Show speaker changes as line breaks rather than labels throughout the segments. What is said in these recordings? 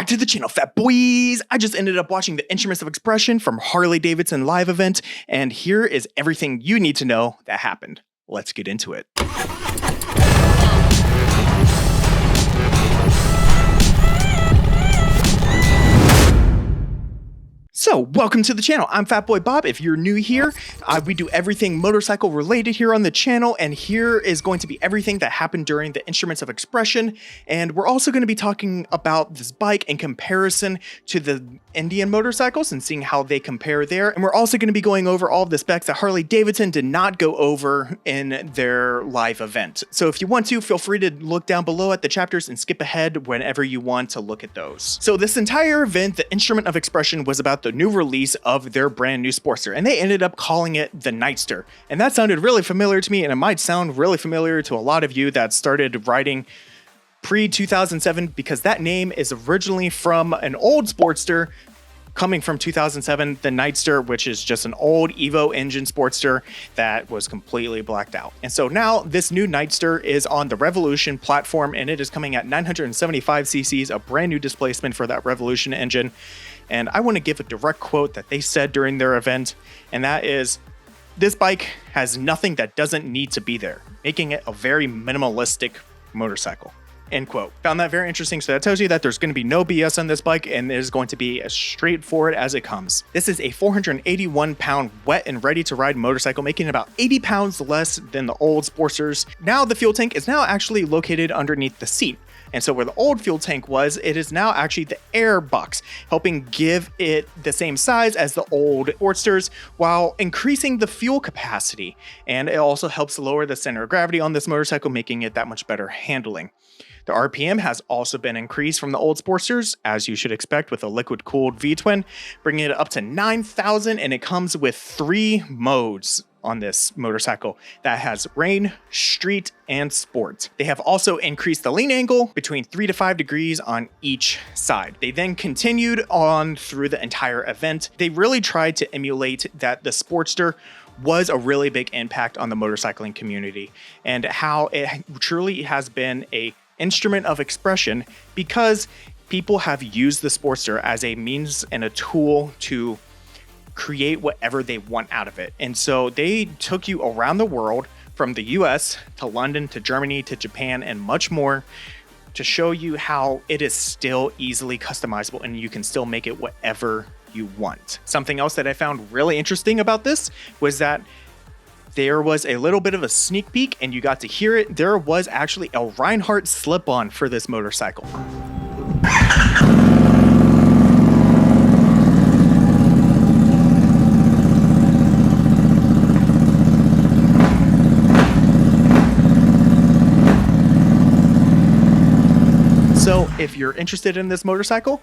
back to the channel, fat boys. I just ended up watching the Instruments of Expression from Harley Davidson live event, and here is everything you need to know that happened. Let's get into it. So, welcome to the channel. I'm Fat Boy Bob. If you're new here, we do everything motorcycle related here on the channel, and here is going to be everything that happened during the Instruments of Expression. And we're also going to be talking about this bike in comparison to the Indian motorcycles and seeing how they compare there. And we're also going to be going over all of the specs that Harley Davidson did not go over in their live event. So if you want to, feel free to look down below at the chapters and skip ahead whenever you want to look at those. So this entire event, the Instrument of Expression, was about the new release of their brand new Sportster, and they ended up calling it the Nightster. And that sounded really familiar to me, and it might sound really familiar to a lot of you that started riding pre-2007, because that name is originally from an old Sportster coming from 2007, the Nightster, which is just an old Evo engine Sportster that was completely blacked out. And so now this new Nightster is on the Revolution platform, and it is coming at 975 cc's, a brand new displacement for that Revolution engine. And I want to give a direct quote that they said during their event, and that is, "This bike has nothing that doesn't need to be there, making it a very minimalistic motorcycle." End quote. Found that very interesting. So that tells you that there's going to be no BS on this bike, and it is going to be as straightforward as it comes. This is a 481 pound wet and ready to ride motorcycle, making about 80 pounds less than the old Sportsters. Now the fuel tank is now actually located underneath the seat. And so where the old fuel tank was, it is now actually the air box, helping give it the same size as the old Sportsters while increasing the fuel capacity. And it also helps lower the center of gravity on this motorcycle, making it that much better handling. The RPM has also been increased from the old Sportsters, as you should expect with a liquid-cooled V-twin, bringing it up to 9,000, and it comes with 3 modes on this motorcycle that has rain, street, and sport. They have also increased the lean angle between 3 to 5 degrees on each side. They then continued on through the entire event. They really tried to emulate that the Sportster was a really big impact on the motorcycling community, and how it truly has been a instrument of expression, because people have used the Sportster as a means and a tool to create whatever they want out of it. And so they took you around the world, from the US to London to Germany to Japan and much more, to show you how it is still easily customizable and you can still make it whatever you want. Something else that I found really interesting about this was that there was a little bit of a sneak peek, and you got to hear it. There was actually a Reinhardt slip-on for this motorcycle. So if you're interested in this motorcycle,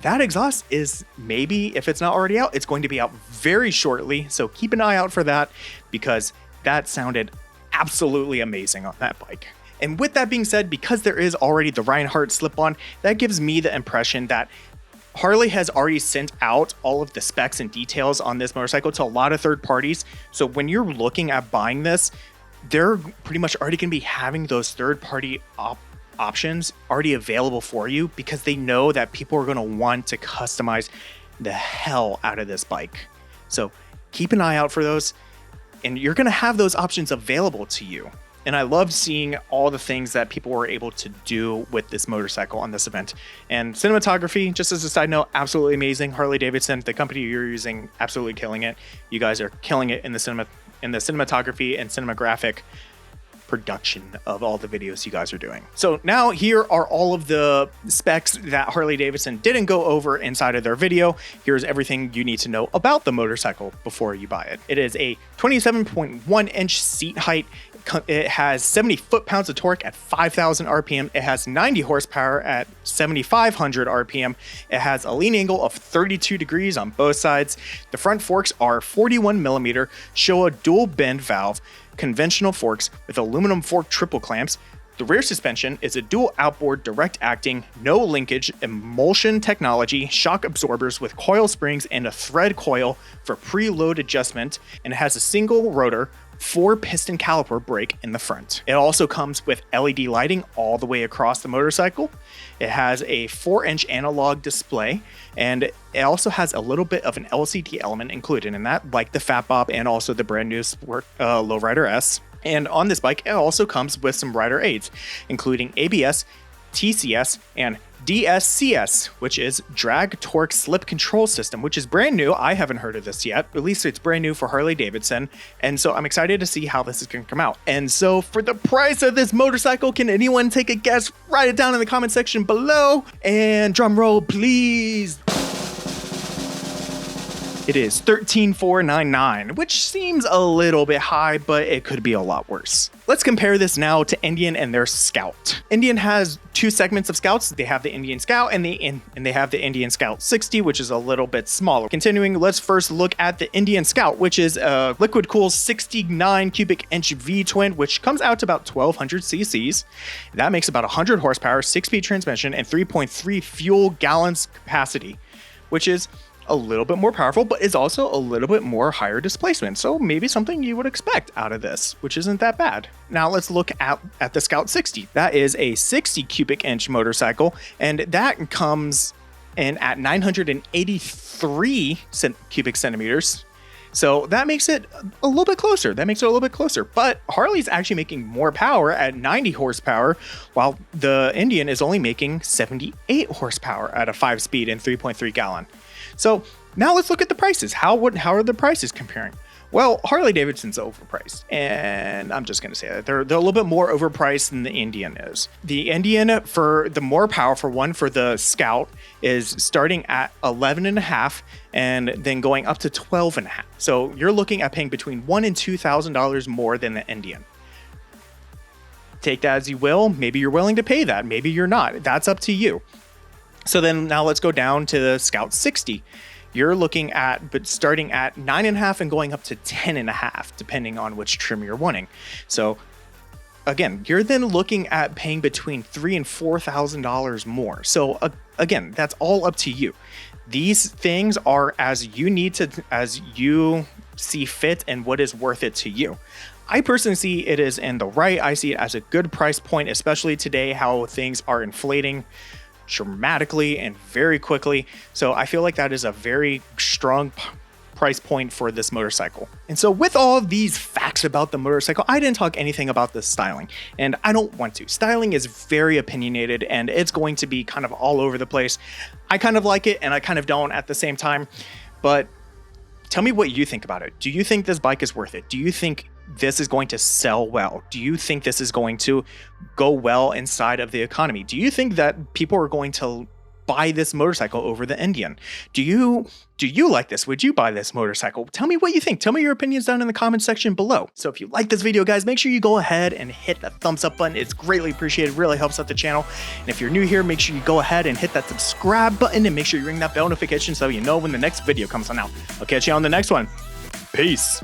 that exhaust is, maybe if it's not already out, it's going to be out very shortly. So keep an eye out for that, because that sounded absolutely amazing on that bike. And with that being said, because there is already the Reinhardt slip-on, that gives me the impression that Harley has already sent out all of the specs and details on this motorcycle to a lot of third parties. So when you're looking at buying this, they're pretty much already going to be having those third-party options already available for you, because they know that people are going to want to customize the hell out of this bike. So keep an eye out for those, and you're going to have those options available to you. And I love seeing all the things that people were able to do with this motorcycle on this event. And cinematography, just as a side note, absolutely amazing. Harley Davidson, the company you're using, absolutely killing it. You guys are killing it in the cinematography and cinematographic production of all the videos you guys are doing. So now here are all of the specs that Harley Davidson didn't go over inside of their video. Here's everything you need to know about the motorcycle before you buy it. It is a 27.1 inch seat height. It has 70 foot-pounds of torque at 5,000 RPM. It has 90 horsepower at 7,500 RPM. It has a lean angle of 32 degrees on both sides. The front forks are 41 millimeter, show a dual bend valve, conventional forks with aluminum fork triple clamps. The rear suspension is a dual outboard direct acting, no linkage, emulsion technology, shock absorbers with coil springs and a thread coil for preload adjustment, and it has a single rotor 4-piston caliper brake in the front. It also comes with LED lighting all the way across the motorcycle. It has a 4-inch analog display, and it also has a little bit of an LCD element included in that, like the Fat Bob and also the brand new Lowrider S. And on this bike, it also comes with some rider aids, including ABS, TCS, and DSCS, which is drag torque slip control system, which is brand new. I haven't heard of this yet. At least it's brand new for Harley Davidson. And so I'm excited to see how this is going to come out. And so for the price of this motorcycle, can anyone take a guess? Write it down in the comment section below. And drum roll, please. It is $13,499, which seems a little bit high, but it could be a lot worse. Let's compare this now to Indian and their Scout. Indian has 2 segments of Scouts. They have the Indian Scout and they have the Indian Scout 60, which is a little bit smaller. Continuing, let's first look at the Indian Scout, which is a liquid cooled 69 cubic inch V-twin, which comes out to about 1200 cc's. That makes about 100 horsepower, 6-speed transmission, and 3.3 fuel gallons capacity, which is a little bit more powerful, but is also a little bit more higher displacement. So maybe something you would expect out of this, which isn't that bad. Now let's look at the Scout 60. That is a 60 cubic inch motorcycle, and that comes in at 983 cubic centimeters. So that makes it a little bit closer. But Harley's actually making more power at 90 horsepower, while the Indian is only making 78 horsepower at a 5-speed and 3.3 gallon. So now let's look at the prices. How are the prices comparing? Well, Harley Davidson's overpriced, and I'm just going to say that they're a little bit more overpriced than the Indian is. The Indian, for the more powerful one, for the Scout, is starting at 11.5 and then going up to 12.5. So you're looking at paying between $1,000 and $2,000 more than the Indian. Take that as you will. Maybe you're willing to pay that. Maybe you're not. That's up to you. So then now let's go down to the Scout 60. You're looking at, but starting at 9.5 and going up to 10.5, depending on which trim you're wanting. So again, you're then looking at paying between $3,000 and $4,000 more. So again, that's all up to you. These things are as you see fit and what is worth it to you. I personally see it as in the right. I see it as a good price point, especially today, how things are inflating dramatically and very quickly. So I feel like that is a very strong price point for this motorcycle. And so with all of these facts about the motorcycle, I didn't talk anything about the styling, and I don't want to. Styling is very opinionated and it's going to be kind of all over the place. I kind of like it and I kind of don't at the same time, but tell me what you think about it. Do you think this bike is worth it? Do you think this is going to sell well? Do you think this is going to go well inside of the economy? Do you think that people are going to buy this motorcycle over the Indian? Do you like this? Would you buy this motorcycle? Tell me what you think. Tell me your opinions down in the comment section below. So if you like this video, guys, make sure you go ahead and hit that thumbs up button. It's greatly appreciated, really helps out the channel. And if you're new here, make sure you go ahead and hit that subscribe button and make sure you ring that bell notification so you know when the next video comes on out. I'll catch you on the next one. Peace.